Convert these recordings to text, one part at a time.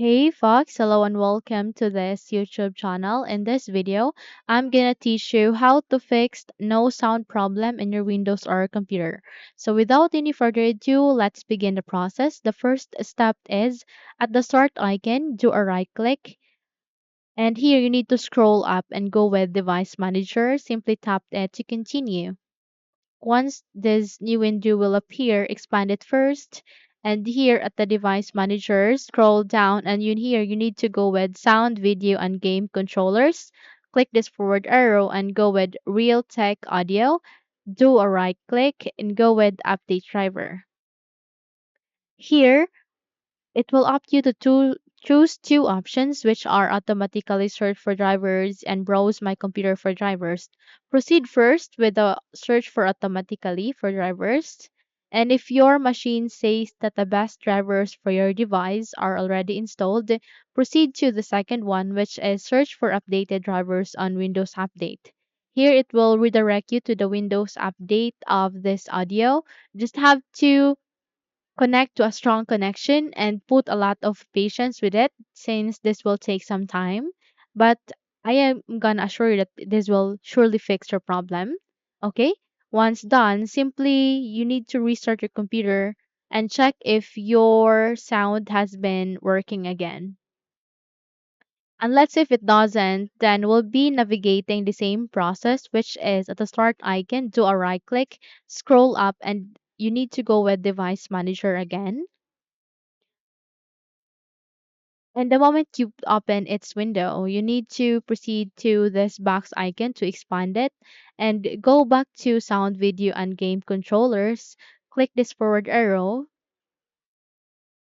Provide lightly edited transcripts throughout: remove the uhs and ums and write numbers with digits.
Hey Fox, hello and welcome to this YouTube channel. In this video, I'm gonna teach you how to fix no sound problem in your Windows or computer. So without any further ado, let's begin the process. The first step is at the start icon, do a right click. And here you need to scroll up and go with device manager. Simply tap it to continue. Once this new window will appear, expand it first. And here at the device manager, scroll down and here you need to go with sound, video, and game controllers. Click this forward arrow and go with real tech audio. Do a right click and go with update driver. Here, it will opt you to choose two options, which are automatically search for drivers and browse my computer for drivers. Proceed first with the search for automatically for drivers. And if your machine says that the best drivers for your device are already installed, proceed to the second one, which is search for updated drivers on Windows Update. Here it will redirect you to the Windows update of this audio. Just have to connect to a strong connection and put a lot of patience with it since this will take some time. But I am gonna assure you that this will surely fix your problem. Okay? Once done, simply you need to restart your computer and check if your sound has been working again. And let's say if it doesn't, then we'll be navigating the same process, which is at the start icon, do a right click, scroll up, and you need to go with device manager again. And the moment you open its window, you need to proceed to this box icon to expand it and go back to sound, video, and game controllers. Click this forward arrow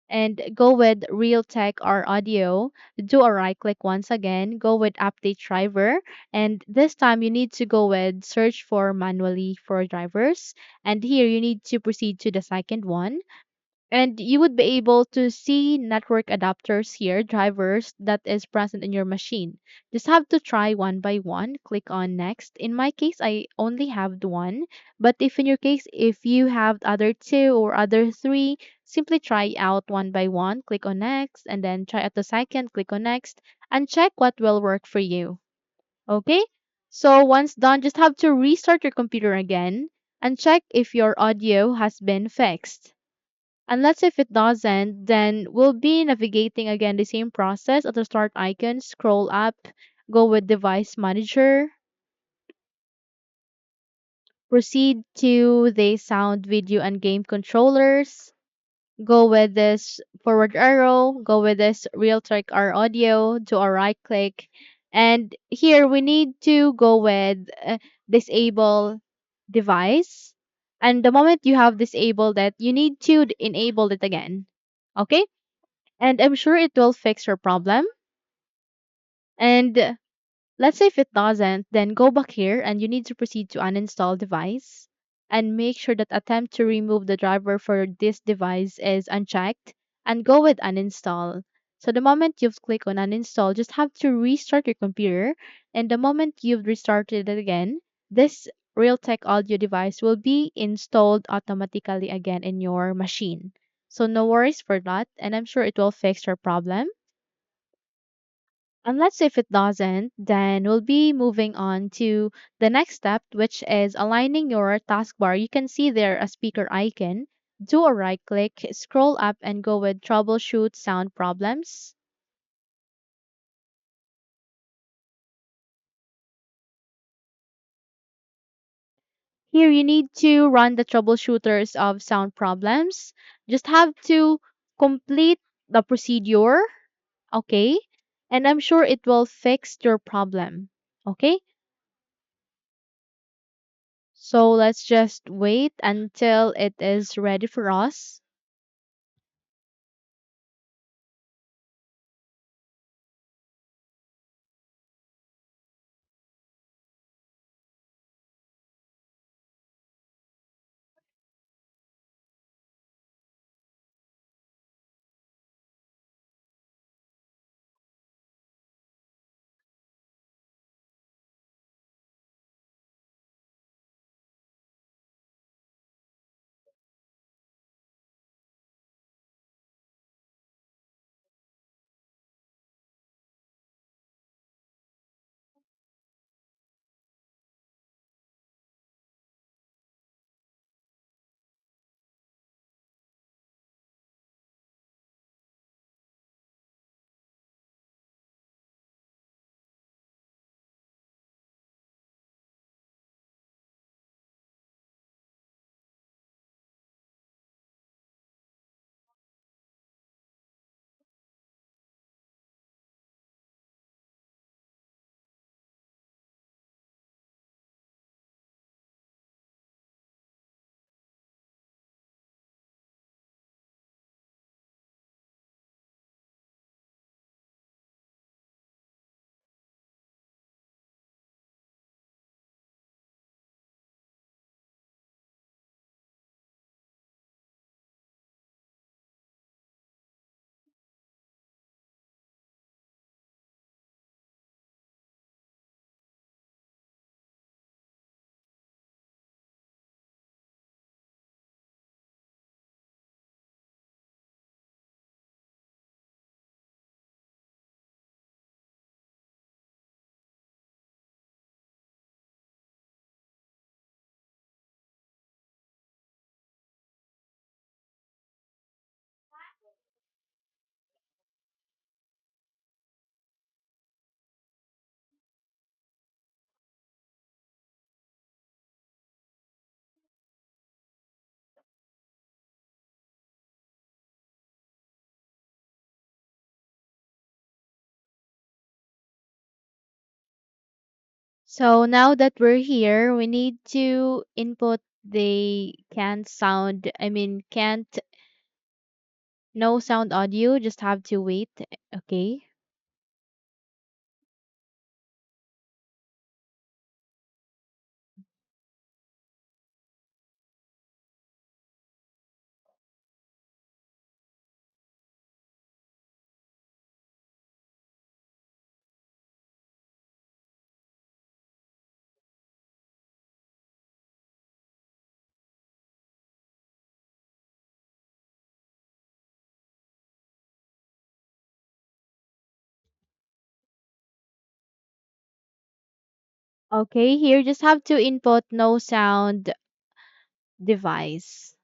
and go with real tech or audio. Do a right click once again, go with update driver, and this time you need to go with search for manually for drivers. And here you need to proceed to the second one and you would be able to see network adapters here, drivers that is present in your machine. Just have to try one by one. Click on next. In my case, I only have the one. But if in your case, if you have other two or other three, simply try out one by one. Click on next and then try out the second. Click on next and check what will work for you. Okay? So once done, just have to restart your computer again and check if your audio has been fixed. And let's say if it doesn't, then we'll be navigating again the same process at the start icon, scroll up, go with device manager, proceed to the sound, video, and game controllers, go with this forward arrow, go with this real track R audio, do a right click, and here we need to go with disable device. And the moment you have disabled it, you need to enable it again. Okay? And I'm sure it will fix your problem. And let's say if it doesn't, then go back here and you need to proceed to uninstall device and make sure that attempt to remove the driver for this device is unchecked and go with uninstall. So the moment you've clicked on uninstall, just have to restart your computer and the moment you've restarted it again, this Realtek audio device will be installed automatically again in your machine. So no worries for that and I'm sure it will fix your problem. And let's say if it doesn't, then we'll be moving on to the next step, which is aligning your taskbar. You can see there a speaker icon. Do a right click, scroll up, and go with troubleshoot sound problems. Here you need to run the troubleshooters of sound problems. Just have to complete the procedure, okay? And I'm sure it will fix your problem, okay? So let's just wait until it is ready for us. So now that we're here, we need to input the can't no sound audio, just have to wait. Okay. Okay, here just have to input no sound device.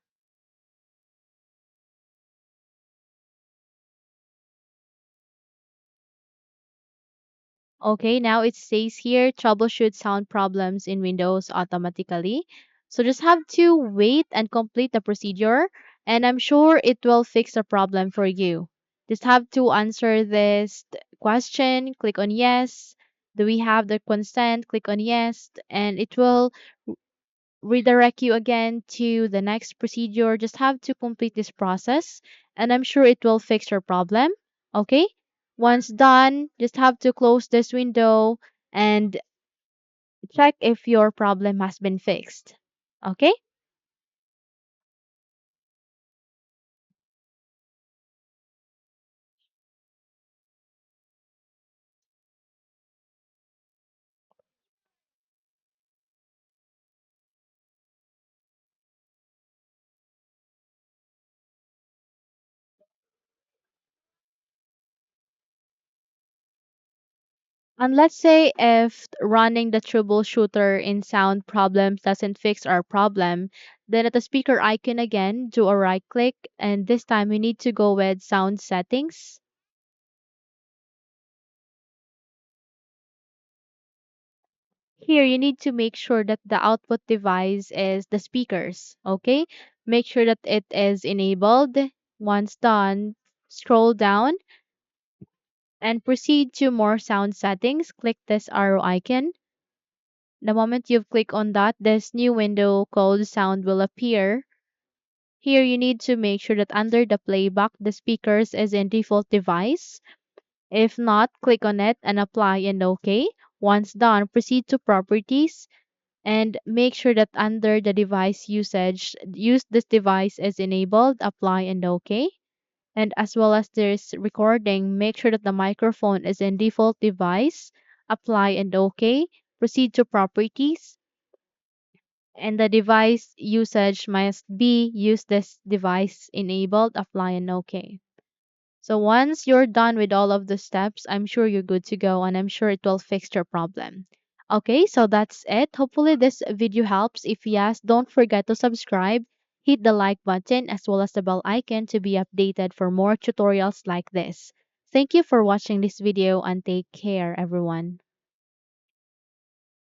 Okay, now it says here troubleshoot sound problems in Windows automatically. So just have to wait and complete the procedure, and I'm sure it will fix the problem for you. Just have to answer this question, click on yes. Do we have the consent? Click on yes, and it will redirect you again to the next procedure. Just have to complete this process, and I'm sure it will fix your problem. Okay? Once done, just have to close this window and check if your problem has been fixed. Okay? And let's say if running the troubleshooter in sound problems doesn't fix our problem, then at the speaker icon again, do a right click, and this time we need to go with sound settings. Here, you need to make sure that the output device is the speakers, okay? Make sure that it is enabled. Once done, scroll down and proceed to more sound settings. Click this arrow icon. The moment you've clicked on that, this new window called sound will appear. Here, you need to make sure that under the playback, the speakers is in default device. If not, click on it and apply and OK. Once done, proceed to properties and make sure that under the device usage, use this device is enabled, apply and OK. And as well as there's recording, make sure that the microphone is in default device, apply and OK. Proceed to properties and the device usage must be use this device enabled, apply and OK. So once you're done with all of the steps, I'm sure you're good to go and I'm sure it will fix your problem. Okay, so that's it. Hopefully this video helps. If yes, don't forget to subscribe, hit the like button as well as the bell icon to be updated for more tutorials like this. Thank you for watching this video and take care everyone.